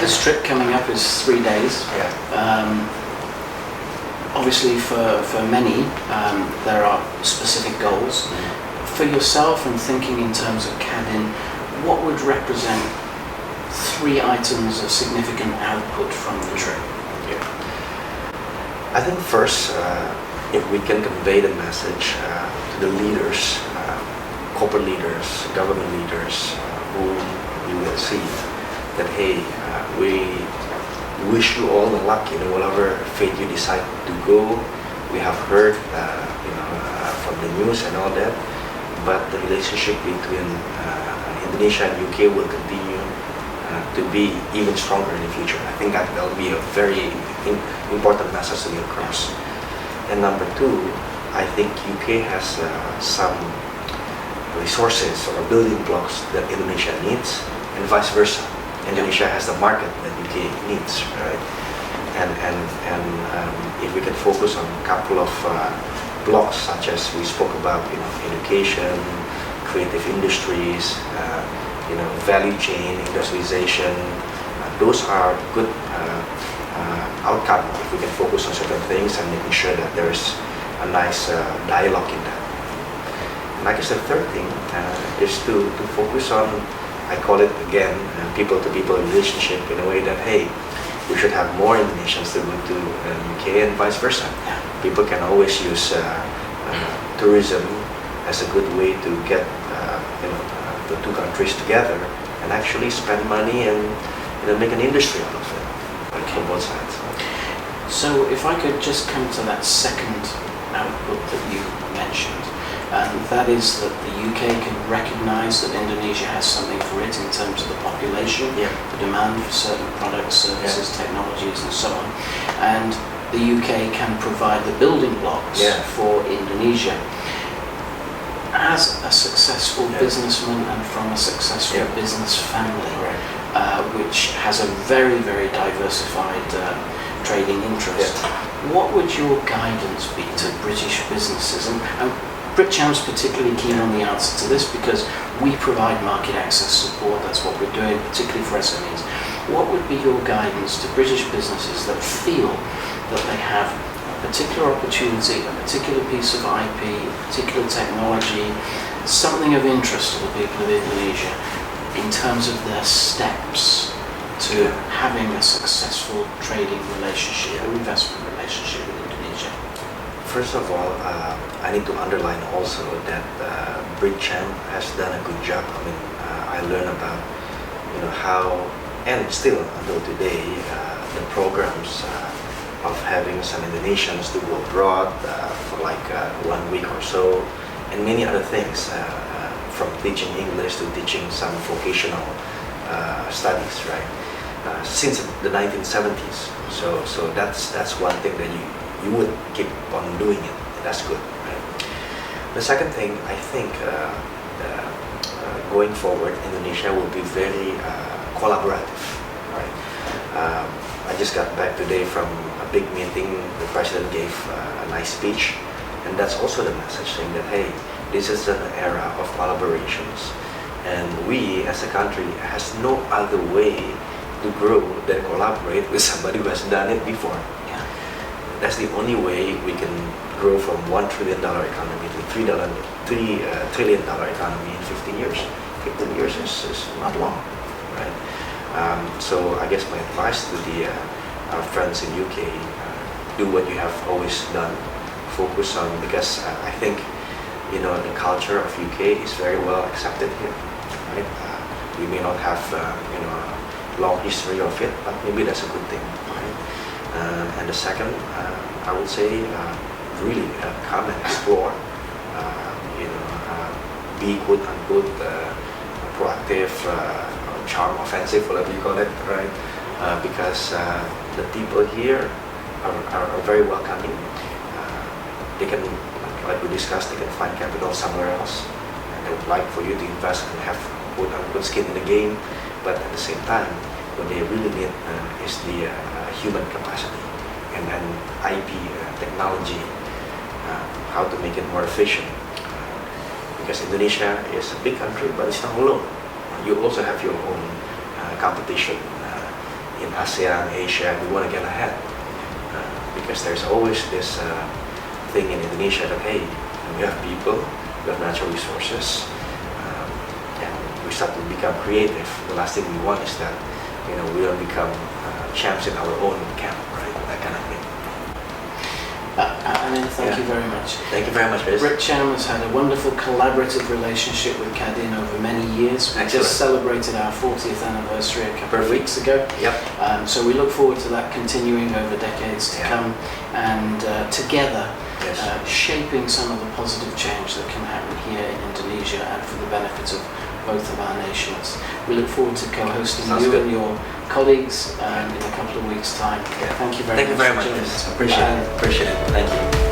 this trip coming up is 3 days. Obviously for many, there are specific goals. For yourself and thinking in terms of KADIN, what would represent 3 items of significant output from the trip? I think first, if we can convey the message to the leaders, corporate leaders, government leaders, who you will see, that hey, we wish you all the luck in whatever fate you decide to go. We have heard, from the news and all that, but the relationship between Indonesia and UK will continue to be even stronger in the future. I think that will be a very important message to get across. And number 2, I think UK has some resources or building blocks that Indonesia needs, and vice versa. Indonesia has the market that UK needs, right? And if we can focus on a couple of blocks, such as we spoke about, education, creative industries, value chain, industrialization, those are good outcome if we can focus on certain things and making sure that there is a nice dialogue in that. And I guess the third thing is to focus on, I call it again, people-to-people relationship in a way that, hey, we should have more Indonesians to go to UK and vice versa. People can always use tourism as a good way to get the 2 countries together and actually spend money and make an industry out of it, on both sides. So if I could just come to that second output that you mentioned, and that is that the UK can recognise that Indonesia has something for it in terms of the population, the demand for certain products, services, technologies and so on, and the UK can provide the building blocks for Indonesia. As a successful businessman and from a successful business family, which has a very, very diversified trading interest, what would your guidance be to British businesses? And Britcham's particularly keen on the answer to this because we provide market access support. That's what we're doing, particularly for SMEs. What would be your guidance to British businesses that feel that they have a particular opportunity, a particular piece of IP, a particular technology, something of interest to the people of Indonesia in terms of their steps to having a successful trading relationship or investment relationship with Indonesia? First of all, I need to underline also that Britcham has done a good job. I mean, I learned about how, and still until today, the programs of having some Indonesians to go abroad for like 1 week or so, and many other things, from teaching English to teaching some vocational studies, right? Since the 1970s. So that's one thing that you would keep on doing it. That's good, right? The second thing, I think, going forward, Indonesia will be very collaborative, right? I just got back today from a big meeting. The president gave a nice speech, and that's also the message saying that, hey, this is an era of collaborations, and we as a country has no other way to grow than collaborate with somebody who has done it before. That's the only way we can grow from $1 trillion economy to $3 trillion economy in 15 years. 15 years is not long, right? So I guess my advice to our friends in UK, do what you have always done. Focus on, because I think the culture of UK is very well accepted here, right? We may not have a long history of it, but maybe that's a good thing, right? And the second, I would say, really come and explore. Be quote unquote proactive, charm offensive, whatever you call it, right? Because the people here are very welcoming. They can, like we discussed, they can find capital somewhere else. And they would like for you to invest and have quote unquote skin in the game. But at the same time, what they really need is the human capacity and IP technology, how to make it more efficient. Because Indonesia is a big country, but it's not alone. You also have your own competition in ASEAN, Asia, we want to get ahead. Because there's always this thing in Indonesia that, hey, we have people, we have natural resources, and we start to become creative. The last thing we want is that, we don't become champs in our own camp, right? That kind of thing. Thank you very much. Thank you very much, Riz. Rick Cham has had a wonderful collaborative relationship with KADIN over many years. We just celebrated our 40th anniversary a couple of weeks ago. Yep. So we look forward to that continuing over decades to come, and together shaping some of the positive change that can happen here in Indonesia and for the benefit of both of our nations. We look forward to co-hosting and your colleagues in a couple of weeks' time. Yeah. Thank you very much. Thank you very much. Appreciate it. Thank you.